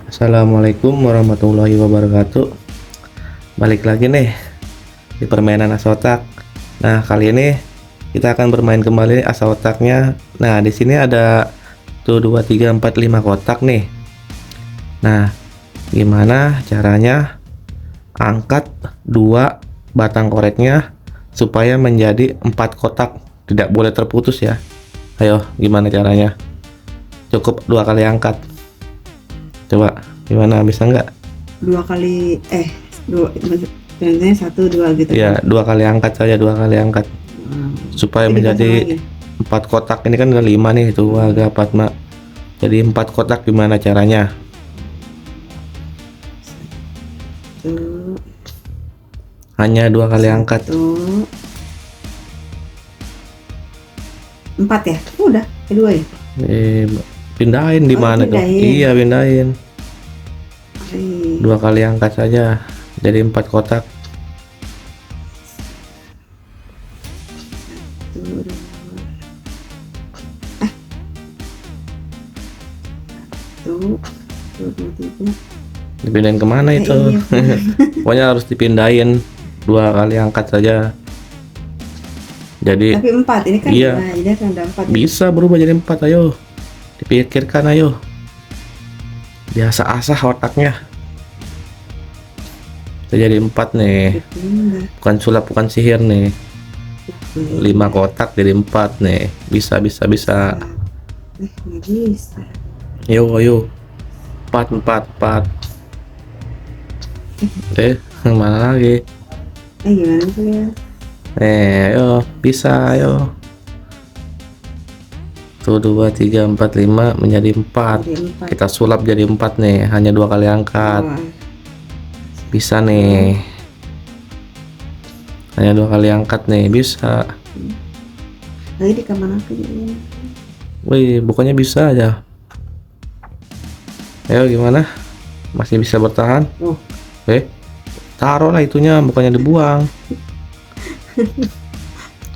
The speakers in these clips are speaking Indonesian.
Assalamualaikum warahmatullahi wabarakatuh. Balik lagi nih di permainan asa otak. Nah, kali ini kita akan bermain kembali asa otaknya. Nah, di sini ada 2, 3, 4, 5 kotak nih. Nah, gimana caranya angkat 2 batang koreknya supaya menjadi 4 kotak, tidak boleh terputus ya. Ayo, gimana caranya? Cukup 2 kali angkat. Coba, gimana, bisa nggak? 2 contohnya 1 2 gitu Ya, kan? 2 kali angkat saja, 2 kali angkat supaya Jadi menjadi pasang lagi. 4 kotak. Ini kan ada 5 nih, tuh agak 4 mak. Jadi 4 kotak, gimana caranya? Tuh, Hanya 2 kali angkat. 4 ya? Udah, kedua ya? Pindahin di Oh, mana tuh? pindahin. Iya, pindahin. 2 Hai. kali angkat saja, jadi 4 kotak. Tuh, tuh, tuh, 2, 3. Dipindahin kemana itu? Iya. Pokoknya harus dipindahin 2 kali angkat saja. Jadi Tapi 4 ini kan? iya. Nah, jadi kan ada 4 Bisa berubah jadi 4, ayo. Dipikirkan, ayo. Biasa asah otaknya. Bisa jadi 4 nih. Bukan sulap, bukan sihir nih. 5 kotak jadi 4 nih. Bisa. Nggak bisa. Ayo. 4. Mana lagi? Gimana tuh ya? Ayo, bisa, ayo. 2, 3, 4, 5 menjadi 4. Jadi 4. Kita sulap jadi 4 nih, hanya 2 kali angkat. Bisa nih. Hanya 2 kali angkat nih, bisa. Lagi di kamar aku jadi. Wih, bukannya bisa aja. Ayo, gimana? Masih bisa bertahan? Oh. Taruh lah itunya, bukannya dibuang.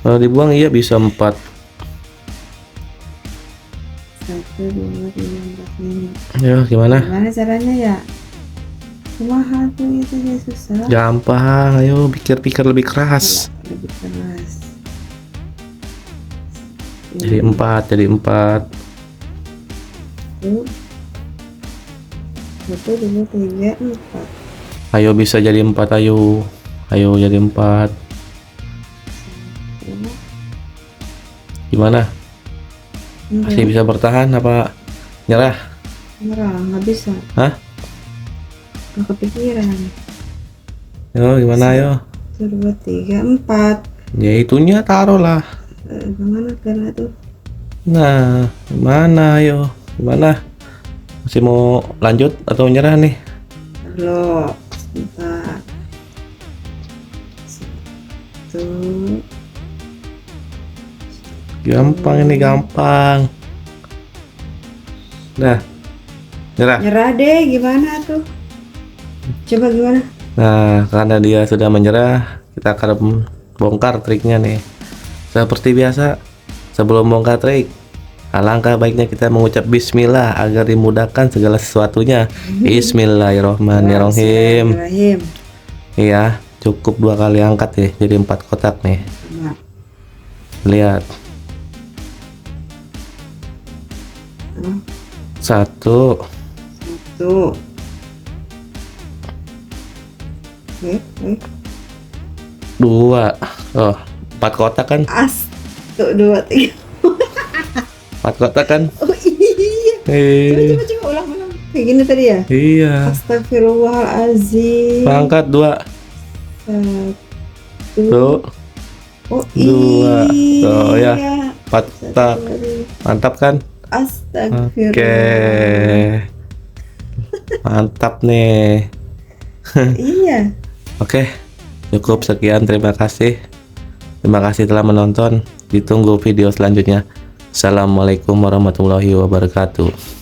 Kalau dibuang iya bisa 4. 1 2 3 4 5. Ayo, gimana? Gimana caranya ya? Kumaha tuh itu ya susah. Gampang, ayo pikir-pikir lebih keras. Lebih keras. Jadi 4. Tuh. 1 2 3 4. Ayo, bisa jadi 4, ayo. Ayo jadi 4. Gimana? Masih bisa bertahan apa nyerah? Nyerah, nggak bisa. Hah? Nggak kepikiran. Ayo, gimana, ayo? 1 2 3 4. Ya itunya taruh lah. Gimana karena tuh? Nah, gimana, ayo? Gimana? Masih mau lanjut atau nyerah nih? Belum. Sebentar. 1. Gampang ini, gampang. Nah, nyerah. Nyerah deh, gimana tuh? Coba gimana? Nah, karena dia sudah menyerah, kita akan bongkar triknya nih. Seperti biasa, sebelum bongkar trik, alangkah baiknya kita mengucap bismillah agar dimudahkan segala sesuatunya. Bismillahirrohmanirrohim. Bismillahirrahmanirrahim. Iya, cukup 2 kali angkat ya, jadi 4 kotak nih. Nah, Lihat. 1. 1. 2. Oh, 4 kotak kan? Tuh 2 3. 4 kotak kan? Oh iya. Coba ulang. Kayak gini tadi ya? Iya. Astagfirullahalazim. Angkat 2. 1. Tuh. Oh 2. iya. Oh ya. 4 kotak. Mantap kan? Astagfirullah. Oke. Mantap nih. Iya. Oke. Cukup sekian, terima kasih. Terima kasih telah menonton. Ditunggu video selanjutnya. Assalamualaikum warahmatullahi wabarakatuh.